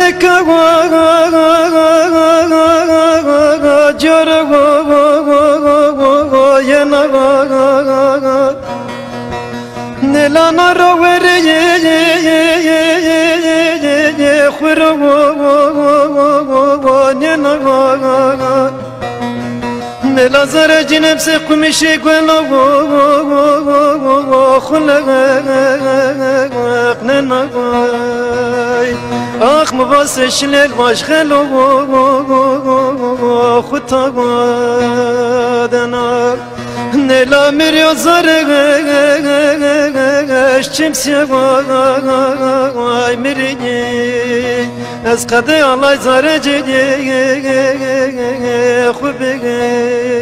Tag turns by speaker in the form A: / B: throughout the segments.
A: دکا جر ینا نلانا رو خور نلا زر جنب سے قمشی گلو خلق ننگای آخ مباسش لیل باش خلو خطا دنا نلا میریو زرگش چمسیه وای میرینی از قده آلای زرجی خوب بگیری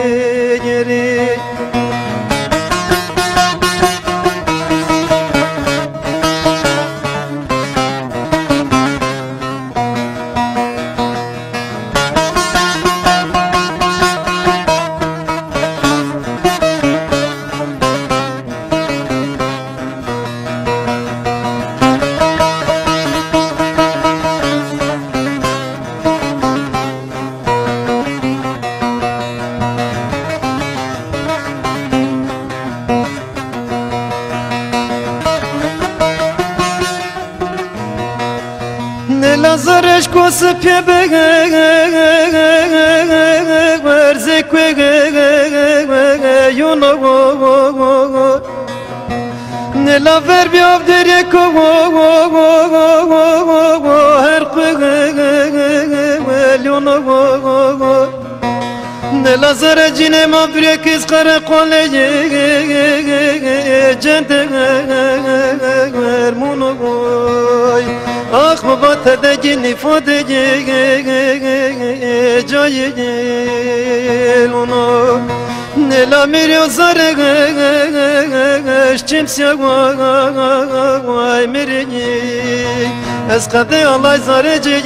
A: نلازرش کوس پی ورزه یونو نلاور بیاب دری کو هر یونو نلازر جنه ما بریکس قره قوله جنده مرمونو آخ بابا تدگی نفاده جای لونو نلا میریو زرگش چمسیا وای میری از قده آلای زرجی